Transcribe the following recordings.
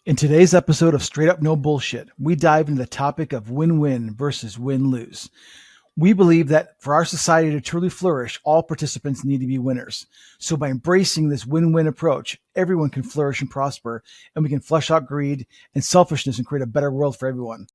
In today's episode of Straight Up No Bullshit, we dive into the topic of win-win versus win-lose. We believe that for our society to truly flourish, all participants need to be winners. So by embracing this win-win approach, everyone can flourish and prosper, and we can flush out greed and selfishness and create a better world for everyone.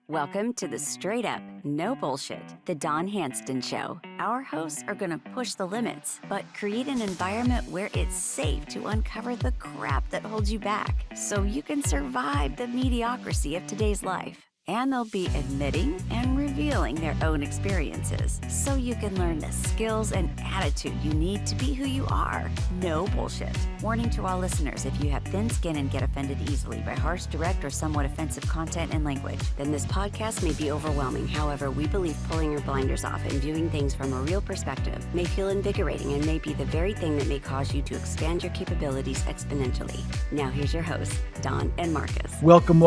Welcome to the Straight Up No Bullshit, the Don Handston Show. Our hosts are going to push the limits, but create an environment where it's safe to uncover the crap that holds you back so you can survive the mediocrity of today's life. And they'll be admitting and revealing their own experiences so you can learn the skills and attitude you need to be who you are. No bullshit. Warning to all listeners, if you have thin skin and get offended easily by harsh, direct, or somewhat offensive content and language, then this podcast may be overwhelming. However, we believe pulling your blinders off and viewing things from a real perspective may feel invigorating and may be the very thing that may cause you to expand your capabilities exponentially. Now here's your hosts, Don and Markus. Welcome,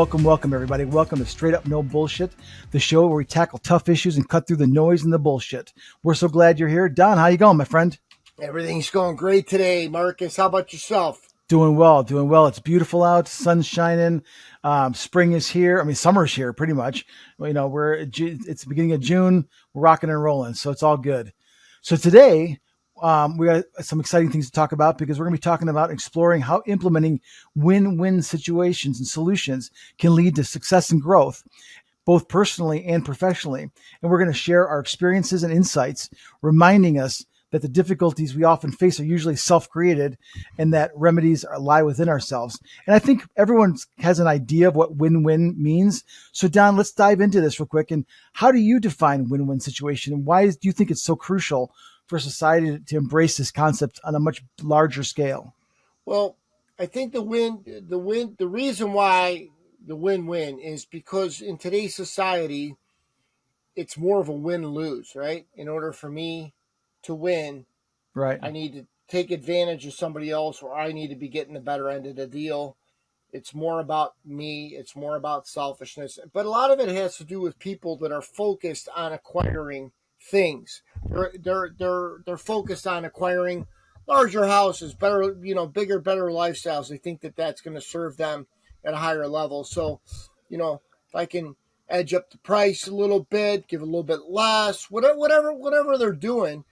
everybody. Welcome to Straight Up No Bullshit, the show where we tackle tough issues and cut through the noise and the bullshit. We're so glad you're here. Don, how you going, my friend? Everything's going great today, Markus. How about yourself? Doing well. It's beautiful out. Sun's shining. Spring is here. I mean, summer's here pretty much. You know, it's the beginning of June. We're rocking and rolling. So it's all good. So today, we got some exciting things to talk about because we're going to be talking about exploring how implementing win-win situations and solutions can lead to success and growth, both personally and professionally. And we're going to share our experiences and insights, reminding us that the difficulties we often face are usually self-created and that remedies lie within ourselves. And I think everyone has an idea of what win-win means. So Don, let's dive into this real quick. And how do you define win-win situation? And why do you think it's so crucial for society to embrace this concept on a much larger scale? Well, I think the reason why the win-win is because in today's society, it's more of a win-lose, right? In order for me to win, right, I need to take advantage of somebody else, or I need to be getting the better end of the deal. It's more about me. It's more about selfishness. But a lot of it has to do with people that are focused on acquiring things. They're focused on acquiring larger houses, better, bigger, better lifestyles. They think that that's going to serve them at a higher level. So, if I can edge up the price a little bit, give a little bit less, whatever they're doing,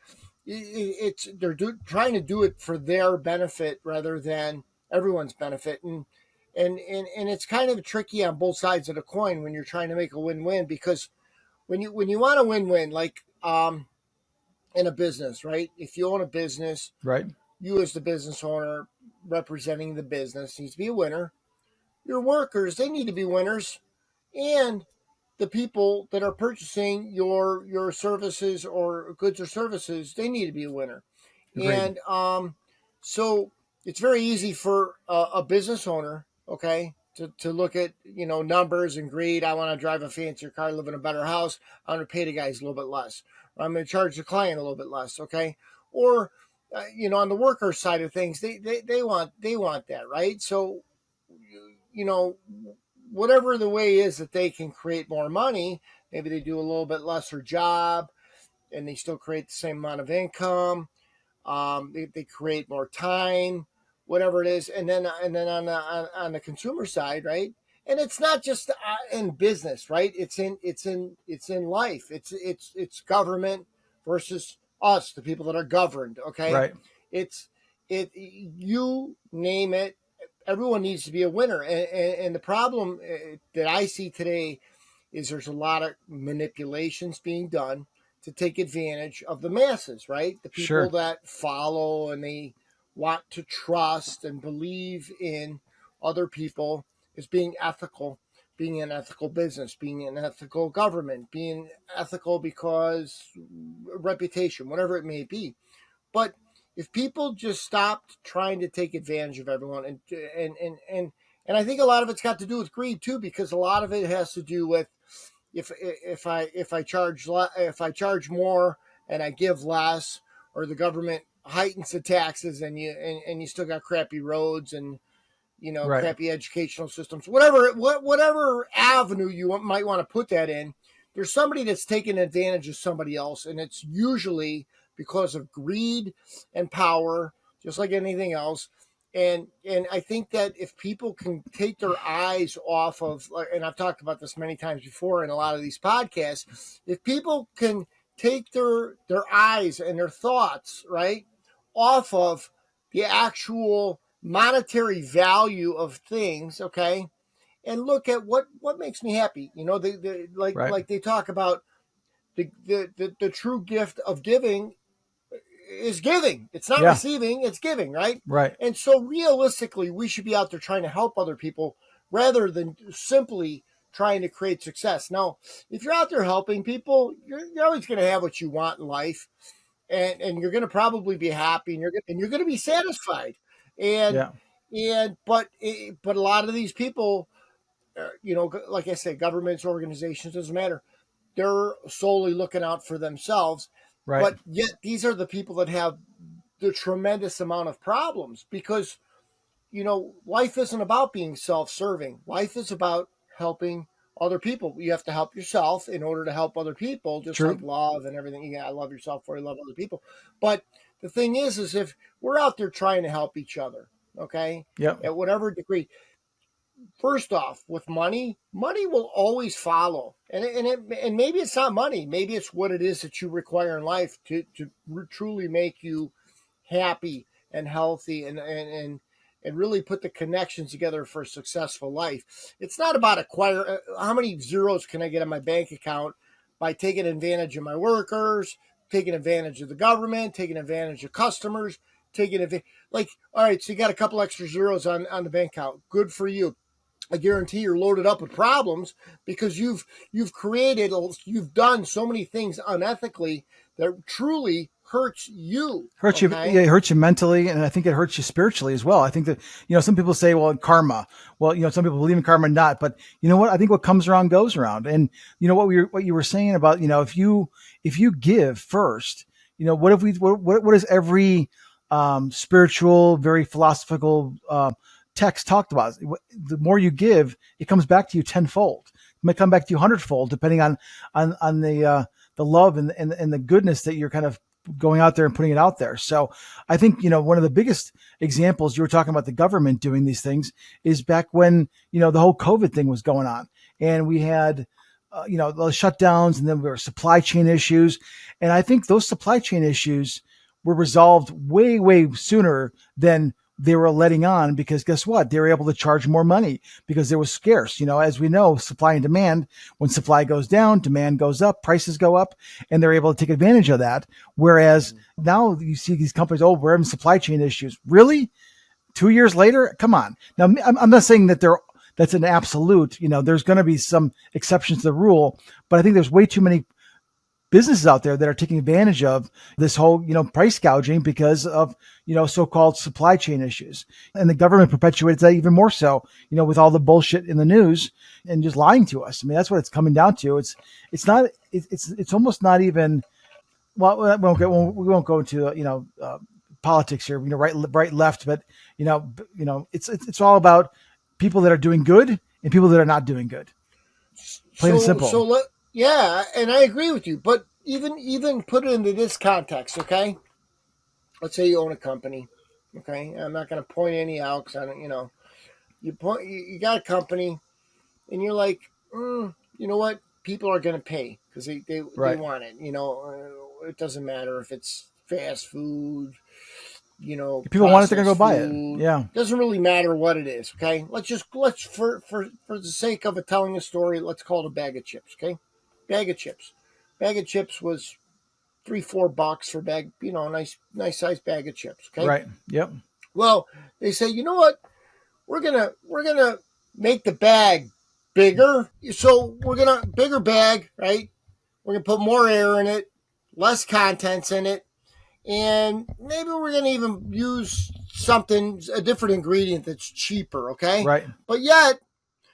they're trying to do it for their benefit rather than everyone's benefit. And it's kind of tricky on both sides of the coin when you're trying to make a win-win, because when you want a win-win, like in a business, right? If you own a business, right, you as the business owner representing the business needs to be a winner. Your workers, they need to be winners, and the people that are purchasing your services or goods or services, they need to be a winner. Agreed. And so it's very easy for a business owner, okay, to look at, numbers and greed. I want to drive a fancier car, live in a better house. I'm going to pay the guys a little bit less. Or I'm going to charge the client a little bit less, okay? Or, on the worker side of things, they want that, right? So, whatever the way is that they can create more money, maybe they do a little bit lesser job and they still create the same amount of income. They create more time, whatever it is. And then on the consumer side, right? And it's not just in business, right? It's in life. It's government versus us, the people that are governed. Okay. Right. You name it. Everyone needs to be a winner. And the problem that I see today is there's a lot of manipulations being done to take advantage of the masses, right? The people that follow and they want to trust and believe in other people as being ethical, being an ethical business, being an ethical government, being ethical because reputation, whatever it may be. But if people just stopped trying to take advantage of everyone, and I think a lot of it's got to do with greed too, because a lot of it has to do with if I charge more and I give less, or the government heightens the taxes and you still got crappy roads and right, crappy educational systems, whatever avenue you might want to put that in, there's somebody that's taking advantage of somebody else, and it's usually because of greed and power, just like anything else. And I think that if people can take their eyes off of, and I've talked about this many times before in a lot of these podcasts, if people can take their eyes and their thoughts, right, off of the actual monetary value of things, okay, and look at what makes me happy. You know, Right. like they talk about the true gift of giving is giving. It's not Yeah. receiving, it's giving, right? Right. And so realistically, we should be out there trying to help other people rather than simply trying to create success. Now, if you're out there helping people, you're always going to have what you want in life, and you're going to probably be happy, and you're going to be satisfied. And Yeah. but a lot of these people, you know, like I said, governments, organizations, doesn't matter. They're solely looking out for themselves, Right. but yet these are the people that have the tremendous amount of problems because, you know, life isn't about being self-serving. Life is about helping other people. You have to help yourself in order to help other people, just True. like love and everything. Yeah, I love yourself before you love other people. But the thing is if we're out there trying to help each other, okay, Yep. at whatever degree, first off, with money will always follow, and maybe it's not money, maybe it's what it is that you require in life to truly make you happy and healthy and really put the connections together for a successful life. It's not about acquire how many zeros can I get on my bank account by taking advantage of my workers, taking advantage of the government, taking advantage of customers, taking advantage. Like, all right, so you got a couple extra zeros on the bank account, good for you. I guarantee you're loaded up with problems because you've done so many things unethically that truly hurts you. Hurts you. Okay. Yeah, it hurts you mentally, and I think it hurts you spiritually as well. I think that, you know, some people say, well, karma. Well, you know, some people believe in karma, not. But you know what? I think what comes around goes around. And you know what you were saying about, you know, if you give first, you know, what is every spiritual, very philosophical text talked about? The more you give, it comes back to you tenfold. It might come back to you hundredfold, depending on the love and the goodness that you're kind of going out there and putting it out there. So I think, you know, one of the biggest examples, you were talking about the government doing these things, is back when, you know, the whole COVID thing was going on and we had, you know, the shutdowns, and then there were supply chain issues. And I think those supply chain issues were resolved way, way sooner than they were letting on, because guess what? They were able to charge more money because there was scarce. You know, as we know, supply and demand, when supply goes down, demand goes up, prices go up, and they're able to take advantage of that. Whereas now you see these companies, oh, we're having supply chain issues. Really? 2 years later? Come on. Now, I'm not saying that that's an absolute, you know, there's going to be some exceptions to the rule, but I think there's way too many businesses out there that are taking advantage of this whole, you know, price gouging because of, you know, so-called supply chain issues. And the government perpetuates that even more so, you know, with all the bullshit in the news and just lying to us. I mean, that's what it's coming down to. It's almost not even, well, we won't go into, you know, politics here, you know, right, left, but it's all about people that are doing good and people that are not doing good. Plain and simple. Yeah, and I agree with you. But even put it into this context, okay? Let's say you own a company, okay? I'm not going to point any out because I don't, you know, you got a company, and you're like, you know what? People are going to pay because they Right. want it. You know, it doesn't matter if it's fast food. You know, if people want it, they're gonna go buy it. Yeah, doesn't really matter what it is. Okay, let's for the sake of it telling a story, let's call it a bag of chips. Okay, bag of chips was $3-4 for bag. You know, a nice size bag of chips. Okay, right. Yep. Well, they say, you know what? We're gonna make the bag bigger. So we're gonna bigger bag, right? We're gonna put more air in it, less contents in it. And maybe we're going to even use a different ingredient that's cheaper, okay? Right. But yet,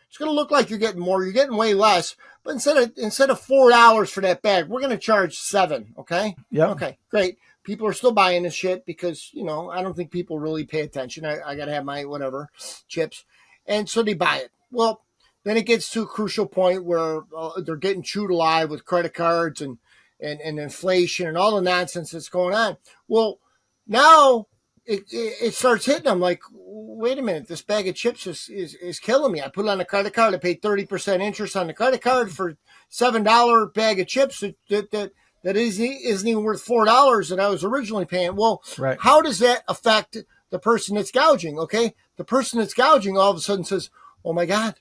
it's going to look like you're getting more. You're getting way less. But instead of $4 for that bag, we're going to charge $7, okay? Yep. Okay, great. People are still buying this shit because, you know, I don't think people really pay attention. I got to have my whatever chips. And so they buy it. Well, then it gets to a crucial point where they're getting chewed alive with credit cards and inflation and all the nonsense that's going on. Well, now it starts hitting them like, wait a minute, this bag of chips is killing me. I put it on a credit card. I paid 30% interest on the credit card for $7 bag of chips that isn't even worth $4 that I was originally paying. Well, Right. how does that affect the person that's gouging? Okay, the person that's gouging all of a sudden says, "Oh my God,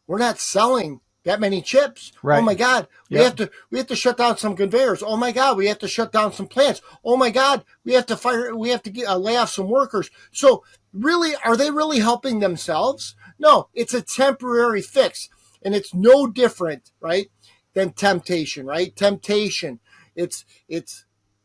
we're not selling that many chips. Right. Oh my God, we have to shut down some conveyors. Oh my God, we have to shut down some plants. Oh my God, we have to lay off some workers." So really, are they really helping themselves? No, it's a temporary fix, and it's no different, right, than temptation, right? Temptation. It's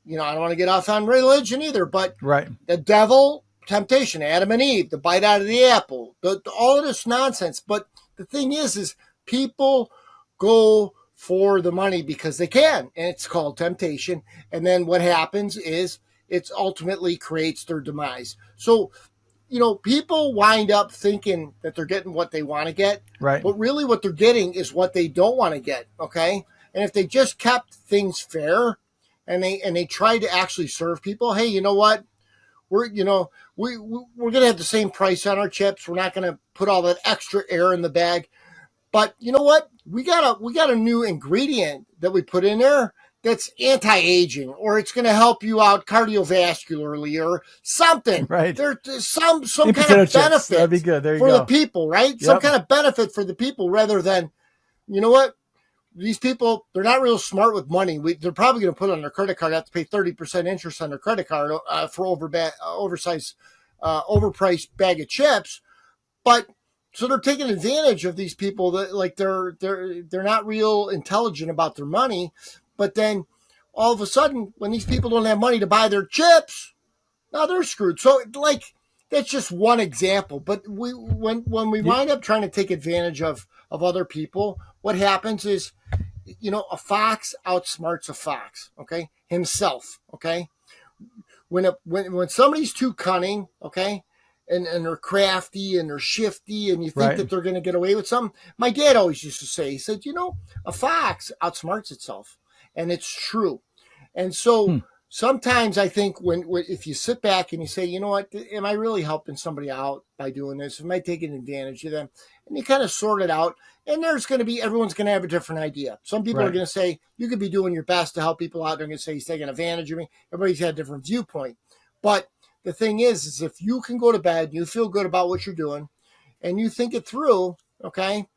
I don't want to get off on religion either, but Right. the devil, temptation, Adam and Eve, the bite out of the apple, all of this nonsense. But the thing is people go for the money because they can, and it's called temptation. And then what happens is it ultimately creates their demise. So, people wind up thinking that they're getting what they want to get, Right. but really what they're getting is what they don't want to get. Okay. And if they just kept things fair and they tried to actually serve people, hey, you know what? We're going to have the same price on our chips. We're not going to put all that extra air in the bag. But you know what? We got a new ingredient that we put in there that's anti-aging, or it's going to help you out cardiovascularly or something. Right. There's some kind potato of chips. benefit That'd be good. There you for go. the people, right? Yep. Some kind of benefit for the people rather than, you know what? These people, they're not real smart with money. They're probably going to put on their credit card, have to pay 30% interest on their credit card for overpriced bag of chips. But so they're taking advantage of these people that like they're not real intelligent about their money. But then all of a sudden, when these people don't have money to buy their chips, now they're screwed. So like that's just one example. But when we wind up trying to take advantage of other people, what happens is, a fox outsmarts a fox. Okay, himself. Okay, when somebody's too cunning, okay, and they're crafty and they're shifty, and you think Right. that they're going to get away with something. My dad always used to say, he said, a fox outsmarts itself, and it's true. And so sometimes I think when if you sit back and you say, you know what, am I really helping somebody out by doing this? Am I taking advantage of them? And you kind of sort it out. And everyone's going to have a different idea. Some people Right. are going to say, you could be doing your best to help people out. They're going to say he's taking advantage of me. Everybody's had a different viewpoint. But the thing is if you can go to bed, you feel good about what you're doing, and you think it through, okay,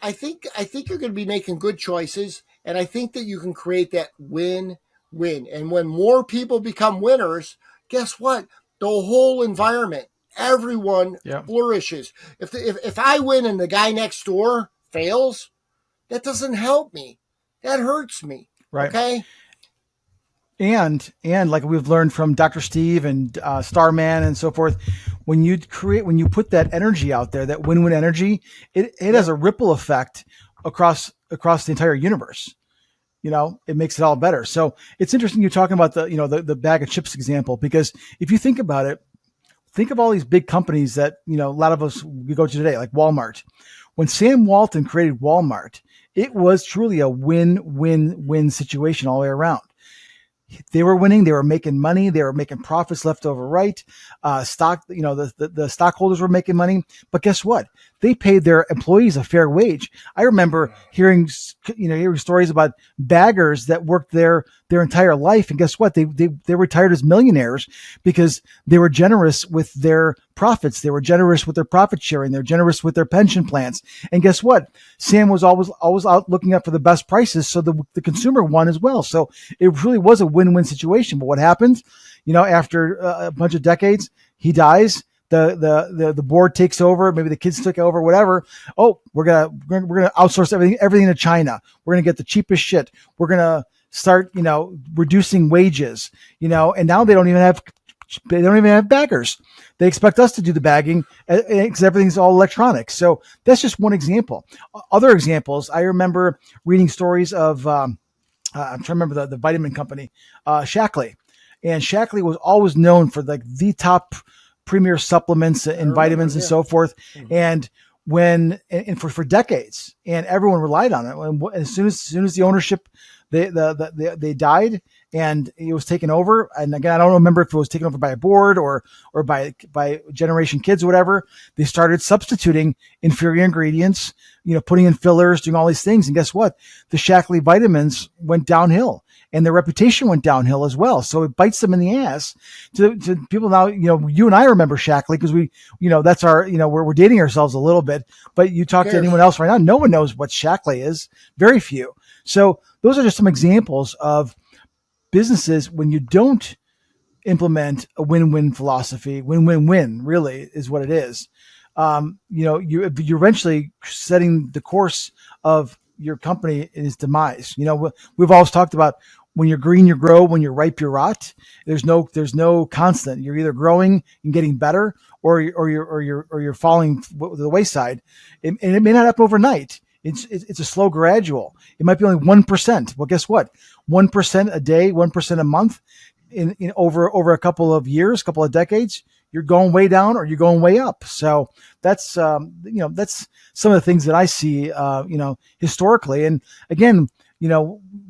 I think you're going to be making good choices, and I think that you can create that win-win. And when more people become winners, guess what? The whole environment, everyone flourishes. If I win and the guy next door fails, that doesn't help me. That hurts me. Right. Okay. And like we've learned from Dr. Steve and Starman and so forth, when you put that energy out there, that win-win energy, it has a ripple effect across the entire universe. It makes it all better. So it's interesting you're talking about the bag of chips example, because if you think about it, think of all these big companies that, a lot of us we go to today, like Walmart. When Sam Walton created Walmart, it was truly a win-win-win situation all the way around. They were winning. They were making money. They were making profits left over right. Stock, the stockholders were making money. But guess what? They paid their employees a fair wage. I remember hearing stories about baggers that worked their entire life. And guess what? They retired as millionaires because they were generous with their profits. They were generous with their profit sharing. They're generous with their pension plans. And guess what? Sam was always out looking up for the best prices. So the consumer won as well. So it really was a win-win situation. But what happens, after a bunch of decades, he dies. The board takes over. Maybe the kids took over, whatever. Oh, we're gonna outsource everything to China. We're gonna get the cheapest shit. We're gonna start, reducing wages, and now they don't even have baggers. They expect us to do the bagging because everything's all electronic. So that's just one example. Other examples, I remember reading stories of, I'm trying to remember the vitamin company, Shaklee. And Shaklee was always known for like the top premier supplements and vitamins and so forth. Mm-hmm. And for decades, and everyone relied on it. And as soon as the ownership, they died, and it was taken over. And again, I don't remember if it was taken over by a board or by Generation Kids or whatever. They started substituting inferior ingredients, putting in fillers, doing all these things. And guess what? The Shaklee vitamins went downhill, and their reputation went downhill as well. So it bites them in the ass to people now. You and I remember Shaklee because we, that's our, we're dating ourselves a little bit. But you talk to anyone else right now, no one knows what Shaklee is. Very few. So those are just some examples of businesses when you don't implement a win-win philosophy. Win-win-win really is what it is. You're eventually setting the course of your company in its demise. We've always talked about when you're green, you grow. When you're ripe, you rot. There's no constant. You're either growing and getting better, or you're falling to the wayside. And it may not happen overnight. It's a slow gradual. It might be only 1%. Well, guess what? 1% a day, 1% a month, in over a couple of years, couple of decades, you're going way down or you're going way up. So that's that's some of the things that I see historically. And again,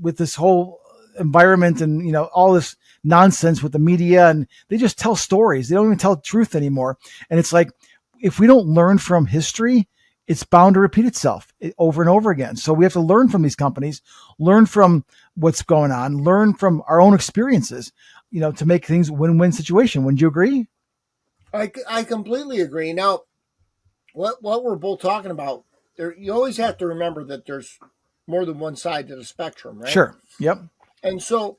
with this whole environment and all this nonsense with the media, and they just tell stories. They don't even tell the truth anymore. And it's like, if we don't learn from history, it's bound to repeat itself over and over again. So we have to learn from these companies, learn from what's going on, learn from our own experiences, to make things a win-win situation. Wouldn't you agree? I completely agree. Now, what we're both talking about, you always have to remember that there's more than one side to the spectrum, right? Sure. Yep. And so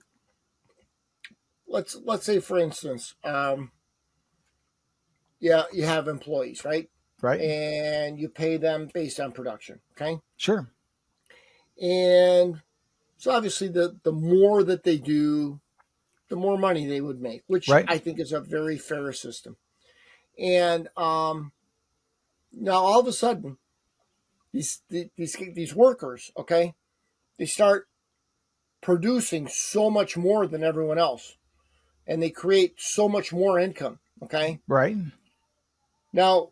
let's say, for instance, you have employees, right? Right. And you pay them based on production. Okay. Sure. And so obviously the more that they do, the more money they would make, which right. I think is a very fair system. And now all of a sudden, these workers, okay, they start producing so much more than everyone else, and they create so much more income. Okay. Right. Now,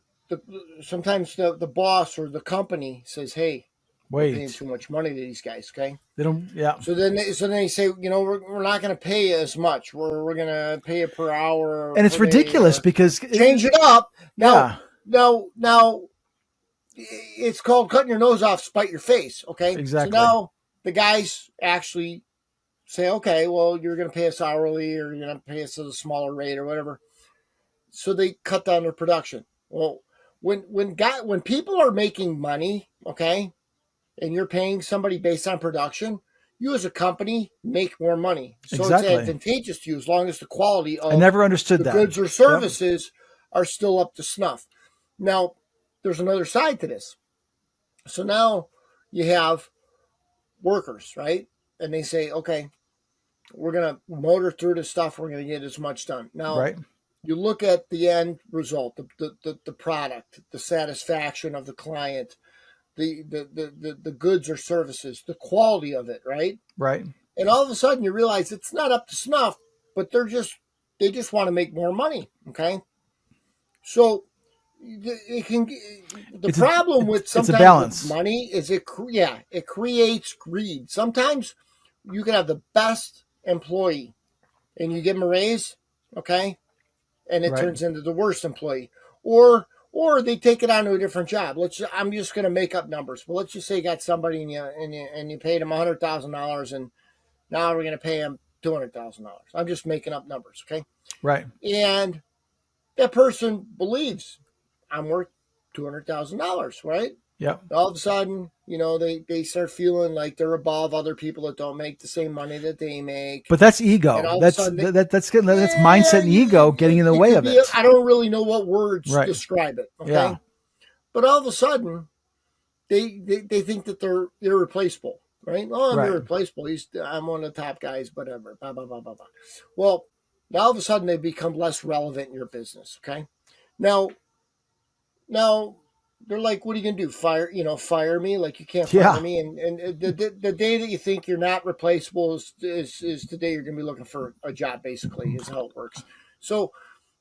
sometimes the boss or the company says, "Hey, we're paying too much money to these guys." Okay, they don't. Yeah. So then they say, we're not going to pay you as much. We're going to pay you per hour, and it's ridiculous because change it up. Now, it's called cutting your nose off, spite your face. Okay, exactly. So now the guys actually say, "Okay, well, you're going to pay us hourly, or you're going to pay us at a smaller rate, or whatever." So they cut down their production. Well, when people are making money, okay, and you're paying somebody based on production, you as a company make more money. So exactly. It's advantageous to you as long as the quality of I never understood the goods or services are still up to snuff. Now, there's another side to this. So now you have workers, right? And they say, okay, we're going to motor through this stuff. We're going to get as much done. Now, right. You look at the end result, the product, the satisfaction of the client, the goods or services, the quality of it, right? Right. And all of a sudden you realize it's not up to snuff, but they just want to make more money. Okay. So the problem with sometimes with money is it creates greed. Sometimes you can have the best employee and you give them a raise, okay, and it turns into the worst employee, or they take it on to a different job. I'm just going to make up numbers, but let's just say you got somebody and you paid him $100,000, and now we're going to pay him $200,000. I'm just making up numbers, okay? Right. And that person believes I'm worth $200,000, right? Yeah. All of a sudden, they start feeling like they're above other people that don't make the same money that they make. But that's ego. That's mindset and ego getting in the way of it. I don't really know what words describe it. Okay. Yeah. But all of a sudden, they think that they're irreplaceable, right? Oh, I'm irreplaceable. I'm one of the top guys, whatever. Blah, blah, blah, blah, blah. Well, now all of a sudden they become less relevant in your business. Okay. Now they're like, what are you going to do? Fire me? Like, you can't fire me. And the day that you think you're not replaceable is the day you're going to be looking for a job, basically, is how it works. So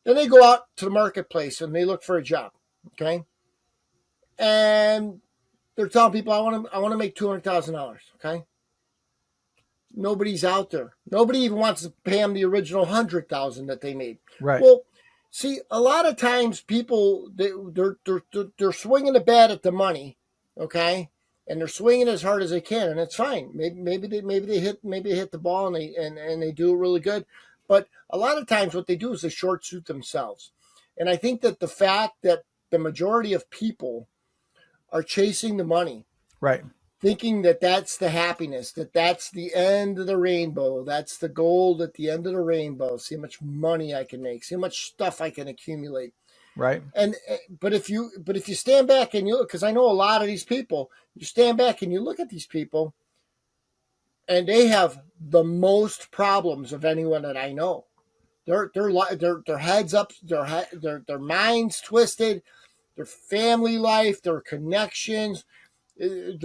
then they go out to the marketplace and they look for a job. Okay. And they're telling people, I want to make $200,000. Okay. nobody's out there. Nobody even wants to pay them the original 100,000 that they made. Right. Well, see, a lot of times people they're swinging the bat at the money, okay, and they're swinging as hard as they can, and it's fine. Maybe they hit the ball and they do it really good, but a lot of times what they do is they short shoot themselves, and I think that the fact that the majority of people are chasing the money, Right. thinking that that's the happiness, that that's the end of the rainbow, that's the gold at the end of the rainbow. See how much money I can make, see how much stuff I can accumulate. Right. And but if you stand back and you look, because I know a lot of these people, you stand back and you look at these people, and they have the most problems of anyone that I know. Their heads up, their minds twisted, their family life, their connections. They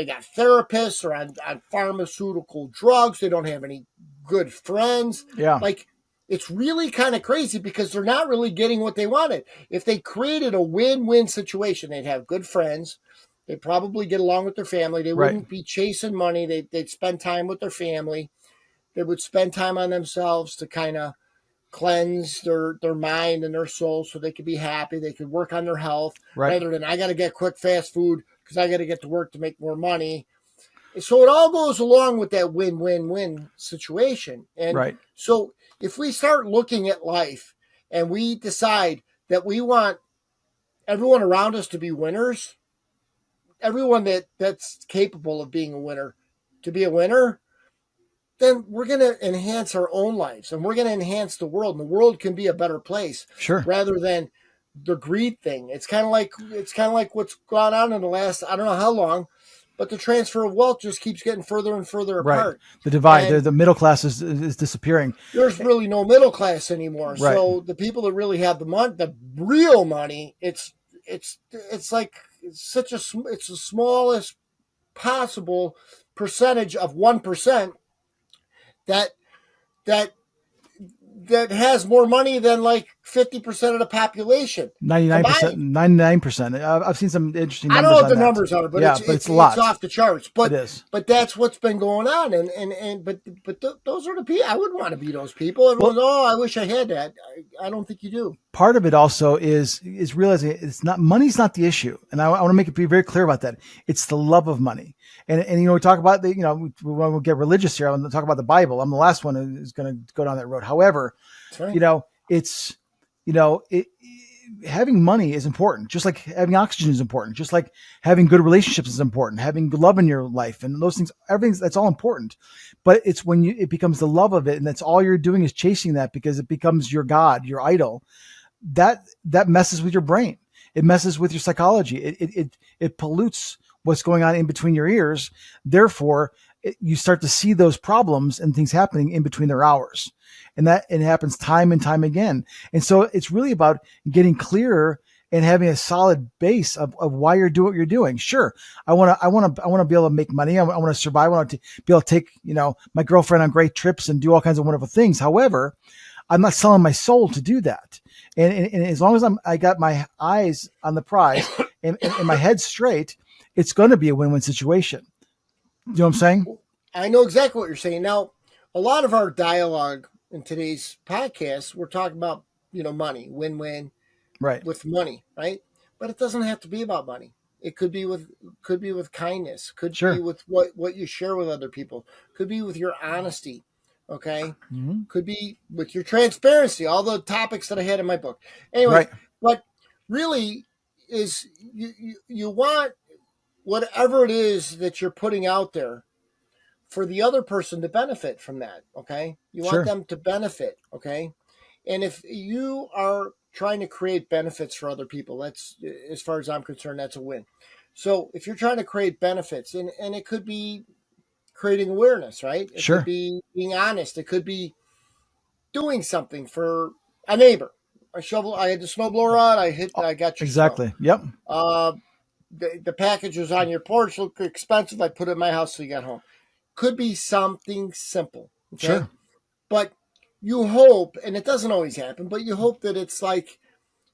got therapists or on pharmaceutical drugs. They don't have any good friends. Yeah. Like, it's really kind of crazy because they're not really getting what they wanted. If they created a win-win situation, they'd have good friends. They'd probably get along with their family. They wouldn't be chasing money. They'd spend time with their family. They would spend time on themselves to kind of cleanse their mind and their soul so they could be happy. They could work on their health rather than I got to get quick, fast food because I got to get to work to make more money. So it all goes along with that win-win-win situation. And so if we start looking at life and we decide that we want everyone around us to be winners, everyone that's capable of being a winner to be a winner, then we're going to enhance our own lives and we're going to enhance the world, and the world can be a better place rather than the greed thing. It's kind of like what's gone on in the last, I don't know how long, but the transfer of wealth just keeps getting further and further apart. The divide, the middle class is disappearing. There's really no middle class anymore. So the people that really have the money, the real money, it's like it's the smallest possible percentage of 1% that has more money than like 50% of the population. 99%. I've seen some interesting numbers. I don't know what the numbers are, but it's a lot. It's off the charts. But it is. But that's what's been going on, but those are the people. I wouldn't want to be those people. Everyone's, I wish I had that. I don't think you do. Part of it also is realizing it's not money's not the issue, and I want to be very clear about that. It's the love of money, and we talk about when we get religious here. I'm going to talk about the Bible. I'm the last one who's going to go down that road. However, having money is important, just like having oxygen is important, just like having good relationships is important, having love in your life and those things, that's all important. But it's when it becomes the love of it, and that's all you're doing is chasing that because it becomes your God, your idol. That messes with your brain. It messes with your psychology. It pollutes what's going on in between your ears. Therefore, you start to see those problems and things happening in between their hours. And it happens time and time again. And so it's really about getting clearer and having a solid base of why you're doing what you're doing. Sure. I want to be able to make money. I want to survive. I want to be able to take, my girlfriend on great trips and do all kinds of wonderful things. However, I'm not selling my soul to do that. And as long as I got my eyes on the prize and my head straight, it's going to be a win-win situation. You know what I'm saying? I know exactly what you're saying. Now, a lot of our dialogue in today's podcast, we're talking about, money, win-win, with money, right? But it doesn't have to be about money. It could be with kindness, could be with what you share with other people, could be with your honesty, okay? Mm-hmm. Could be with your transparency, all the topics that I had in my book. Anyway, but really is you want whatever it is that you're putting out there for the other person to benefit from that, okay? You want them to benefit, okay? And if you are trying to create benefits for other people, that's, as far as I'm concerned, that's a win. So if you're trying to create benefits, and it could be creating awareness, right? It could be being honest. It could be doing something for a neighbor. I had the snowblower on, I got your exactly. Snow. Yep. The package was on your porch, looked expensive. I put it in my house so you got home. Could be something simple. Okay? Sure. But you hope, and it doesn't always happen, but you hope that it's like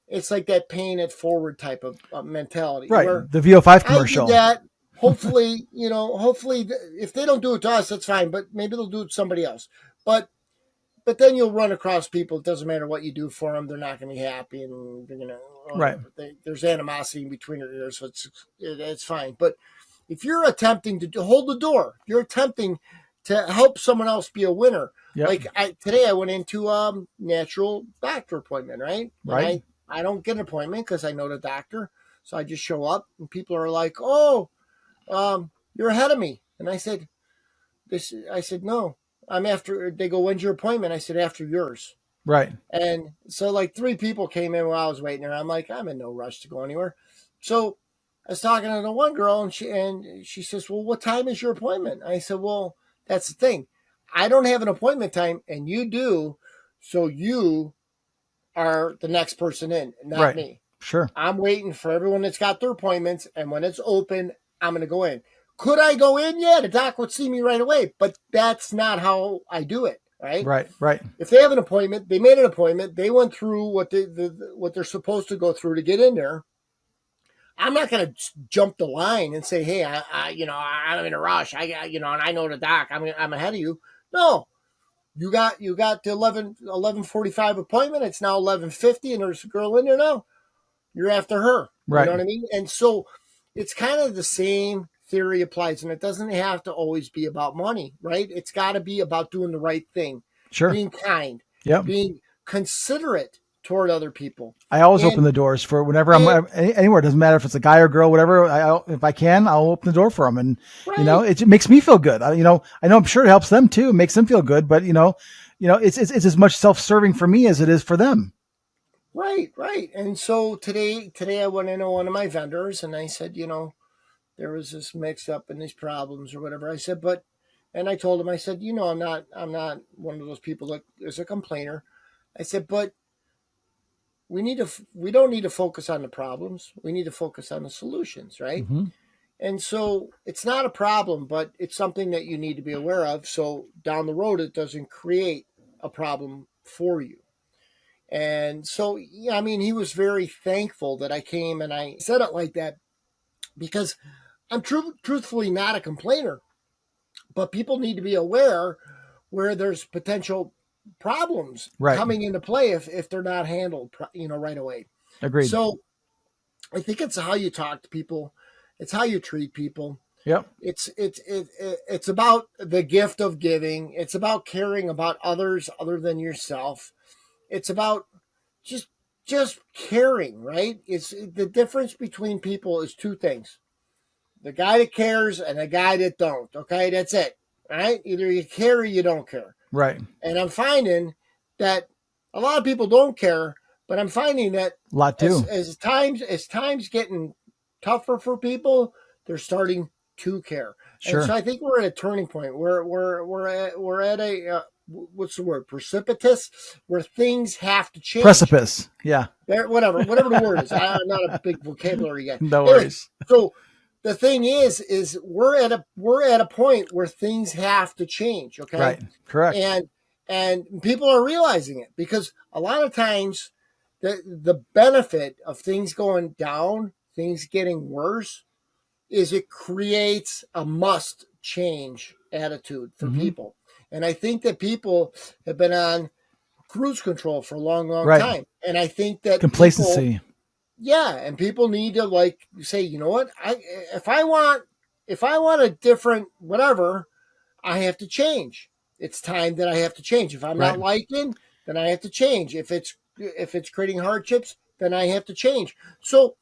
that paying it forward type of mentality. Right. The VO5 commercial. I did that. hopefully, if they don't do it to us, that's fine, but maybe they'll do it to somebody else. But then you'll run across people. It doesn't matter what you do for them; they're not going to be happy, and they're going to Right. there's animosity in between their ears, so it's fine. But if you're attempting to hold the door, you're attempting to help someone else be a winner. Yep. Like today, I went into natural doctor appointment, right? Right. I don't get an appointment because I know the doctor, so I just show up, and people are like, "Oh, you're ahead of me," and I said, no. I'm after. They go, "When's your appointment?" I said, "After yours." Right. And so like 3 people came in while I was waiting there. I'm like, I'm in no rush to go anywhere. So I was talking to the one girl, and she says, "Well, what time is your appointment?" I said, "Well, that's the thing. I don't have an appointment time, and you do. So you are the next person in, not Right. me. Sure. I'm waiting for everyone that's got their appointments, and when it's open, I'm going to go in. Could I go in? Yeah, the doc would see me right away, but that's not how I do it, right? Right. Right. If they have an appointment, they made an appointment, they went through what they're supposed to go through to get in there. I'm not going to jump the line and say, "Hey, I'm in a rush. And I know the doc. I'm ahead of you." No, you got the 11:45 appointment. It's now 11:50, and there's a girl in there now. You're after her. Right. You know what I mean? And so it's kind of the same theory applies, and it doesn't have to always be about money, right? It's got to be about doing the right thing, Sure. being kind, Yep. being considerate toward other people. I always open the doors for whenever I'm anywhere. It doesn't matter if it's a guy or girl, whatever. If I can, I'll open the door for them. And, right. It makes me feel good. I know I'm sure it helps them too. It makes them feel good, but it's as much self-serving for me as it is for them. Right. And so today I went into one of my vendors and I said, there was this mix up in these problems or whatever. I said, and I told him, I said, I'm not one of those people that is a complainer. I said, but we don't need to focus on the problems. We need to focus on the solutions, right? Mm-hmm. And so it's not a problem, but it's something that you need to be aware of. So down the road, it doesn't create a problem for you. And so, he was very thankful that I came and I said it like that because I'm truthfully not a complainer, but people need to be aware where there's potential problems coming into play if they're not handled, right away. Agreed. So I think it's how you talk to people. It's how you treat people. Yep. It's about the gift of giving. It's about caring about others other than yourself. It's about just caring, right? It's the difference between people is 2 things. The guy that cares and the guy that don't. Okay, that's it. Right? Either you care or you don't care. Right. And I'm finding that a lot of people don't care, but I'm finding that a lot do. As times getting tougher for people, they're starting to care. Sure. And so I think we're at a turning point. We're at a what's the word? Precipitous, where things have to change. Precipice. Yeah. Whatever the word is. I'm not a big vocabulary guy. No worries. So the thing is we're at a point where things have to change. Okay. Right. Correct. And people are realizing it because a lot of times the benefit of things going down, things getting worse, is it creates a must change attitude for people. And I think that people have been on cruise control for a long time. And I think that complacency. And people need to say, you know what? If I want a different whatever, I have to change. It's time that I have to change. If I'm not liking, then I have to change. If it's creating hardships, then I have to change. So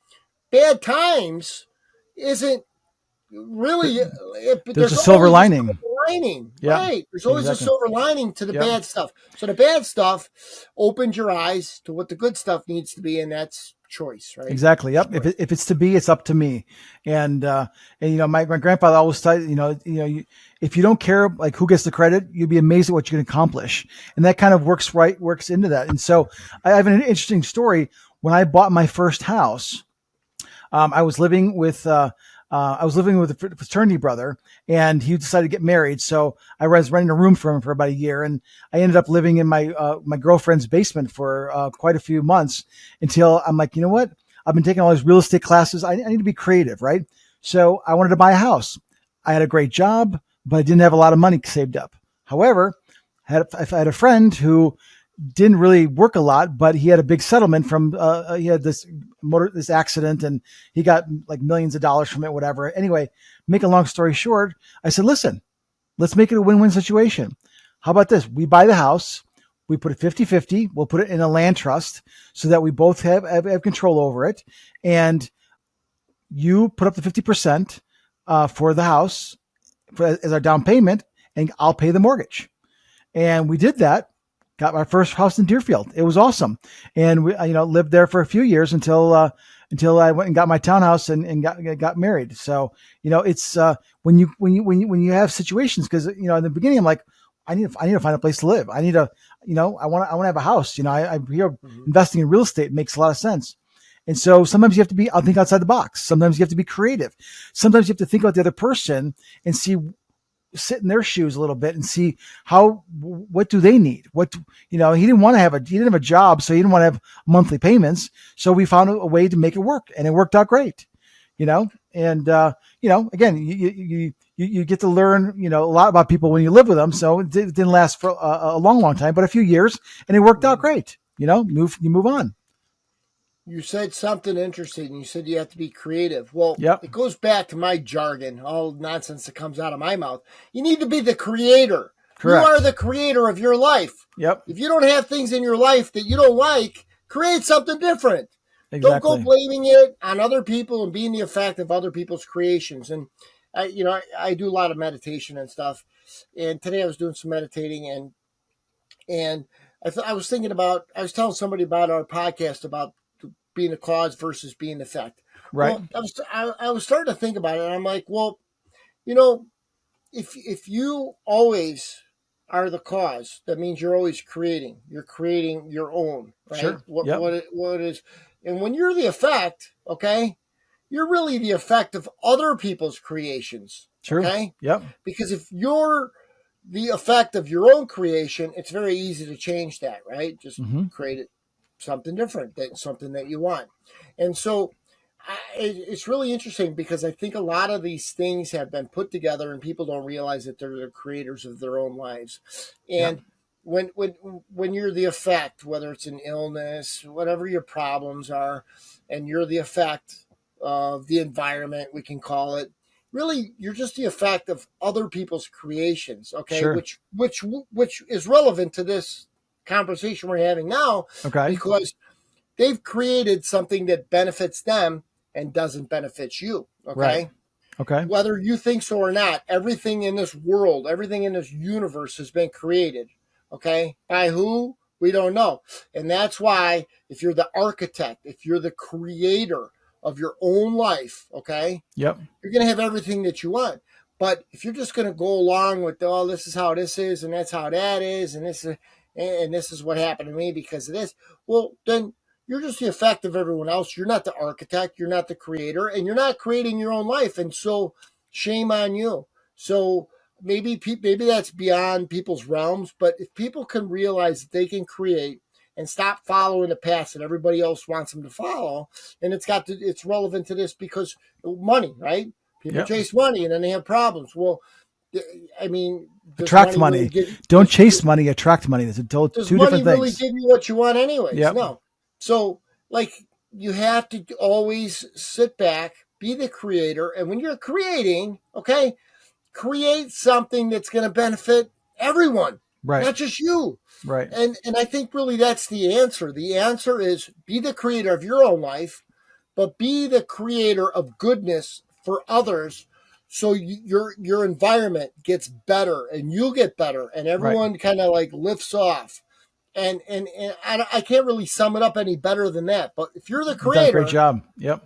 bad times isn't really. There's a silver lining. Right. There's always a silver lining to the bad stuff. So the bad stuff opens your eyes to what the good stuff needs to be, and that's choice, right? Exactly. Yep. If it's to be, it's up to me. And my grandfather always said, if you don't care, like who gets the credit, you'd be amazed at what you can accomplish. And that kind of works into that. And so I have an interesting story. When I bought my first house, I was living with a fraternity brother, and he decided to get married. So I was renting a room for him for about a year, and I ended up living in my girlfriend's basement for quite a few months until I'm like, you know what? I've been taking all these real estate classes. I need to be creative, right? So I wanted to buy a house. I had a great job, but I didn't have a lot of money saved up. However, I had a friend who didn't really work a lot, but he had a big settlement from, he had this accident and he got like millions of dollars from it, whatever. Anyway, make a long story short, I said, listen, let's make it a win-win situation. How about this? We buy the house. We put it 50-50. We'll put it in a land trust so that we both have control over it. And you put up the 50% for the house as our down payment, and I'll pay the mortgage. And we did that. Got my first house in Deerfield. It was awesome. And we, lived there for a few years until I went and got my townhouse and got married. So, it's, when you have situations, cause in the beginning, I'm like, I need to find a place to live. I need to, I want to have a house. I hear investing in real estate makes a lot of sense. And so sometimes you have to think outside the box. Sometimes you have to be creative. Sometimes you have to think about the other person and sit in their shoes a little bit and see what do they need? He didn't have a job, so he didn't want to have monthly payments. So we found a way to make it work, and it worked out great, and again, you get to learn, a lot about people when you live with them. So it didn't last for a long time, but a few years, and it worked out great. You move on. You said something interesting. You said you have to be creative. Well, Yep. It goes back to my jargon, all nonsense that comes out of my mouth. You need to be the creator. Correct. You are the creator of your life. Yep. If you don't have things in your life that you don't like, create something different. Exactly. Don't go blaming it on other people and being the effect of other people's creations. And I do a lot of meditation and stuff. And today I was doing some meditating and I was telling somebody about our podcast about being the cause versus being the effect. Right. Well, I was starting to think about it, and I'm like, well, if you always are the cause, that means you're always creating. You're creating your own, right? Sure. What Yep. what is, and when you're the effect, okay, you're really the effect of other people's creations. True. Okay. Yep. Because if you're the effect of your own creation, it's very easy to change that, right? Just create it. Something different, something that you want. And so it's really interesting because I think a lot of these things have been put together and people don't realize that they're the creators of their own lives. And when you're the effect, whether it's an illness, whatever your problems are, and you're the effect of the environment, we can call it, really, you're just the effect of other people's creations, okay? Sure. Which is relevant to this conversation we're having now, Okay. because they've created something that benefits them and doesn't benefit you. Okay. Right. Okay. Whether you think so or not, everything in this world, everything in this universe has been created. Okay. By who? We don't know. And that's why if you're the architect, if you're the creator of your own life, okay, Yep. you're going to have everything that you want. But if you're just going to go along with, this is how this is, and that's how that is, and this is what happened to me because of this, well, then you're just the effect of everyone else. You're not the architect. You're not the creator, and you're not creating your own life. And so shame on you. So maybe that's beyond people's realms. But if people can realize that they can create and stop following the path that everybody else wants them to follow, and it's relevant to this because money, right? People chase money and then they have problems. Well, I mean, attract money. Don't chase money. Attract money. There's two different things. Does money really give you what you want anyways? Yep. No. So, you have to always sit back, be the creator, and when you're creating, okay, create something that's going to benefit everyone, right? Not just you, right? And I think really that's the answer. The answer is be the creator of your own life, but be the creator of goodness for others. So your environment gets better and you get better and everyone kind of lifts off. And I can't really sum it up any better than that. But if you're the creator, great job. Yep.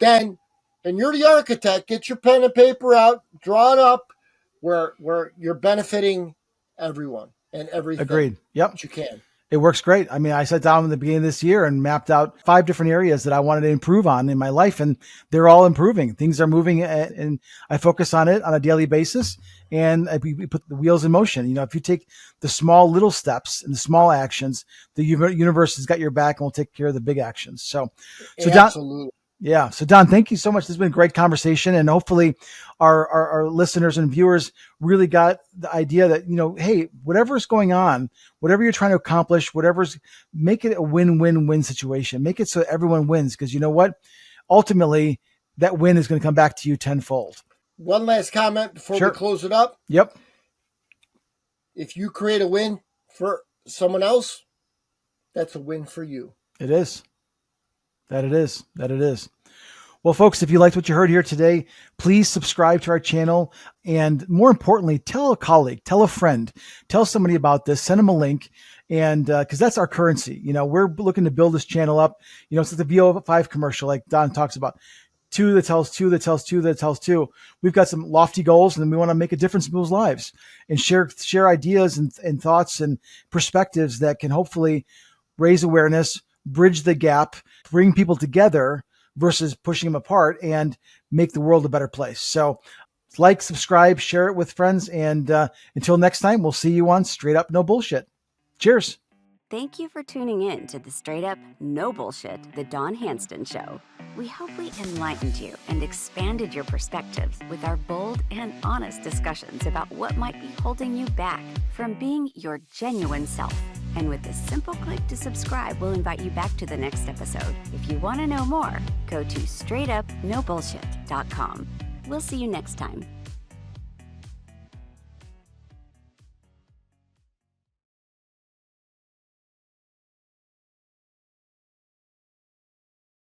Then you're the architect. Get your pen and paper out, draw it up where you're benefiting everyone and everything. Agreed. Yep. That you can. It works great. I mean, I sat down in the beginning of this year and mapped out 5 different areas that I wanted to improve on in my life, and they're all improving. Things are moving, and I focus on it on a daily basis, and we put the wheels in motion. If you take the small little steps and the small actions, the universe has got your back and will take care of the big actions. So absolutely. Yeah. So Don, thank you so much. This has been a great conversation, and hopefully our listeners and viewers really got the idea that, hey, whatever's going on, whatever you're trying to accomplish, make it a win-win-win situation. Make it so everyone wins. Because you know what? Ultimately, that win is going to come back to you tenfold. One last comment before we close it up. Yep. If you create a win for someone else, that's a win for you. It is. That it is. Well, folks, if you liked what you heard here today, please subscribe to our channel. And more importantly, tell a colleague, tell a friend, tell somebody about this, send them a link. And because that's our currency. We're looking to build this channel up. It's like the VO5 commercial, like Don talks about. Two that tells two that tells two that tells two. We've got some lofty goals, and we want to make a difference in people's lives and share ideas and thoughts and perspectives that can hopefully raise awareness, bridge the gap, bring people together versus pushing them apart, and make the world a better place. So like, subscribe, share it with friends. And until next time, we'll see you on Straight Up No Bullshit. Cheers. Thank you for tuning in to the Straight Up No Bullshit, the Don Handston Show. We hope we enlightened you and expanded your perspectives with our bold and honest discussions about what might be holding you back from being your genuine self. And with a simple click to subscribe, we'll invite you back to the next episode. If you want to know more, go to straightupnobullshit.com. We'll see you next time.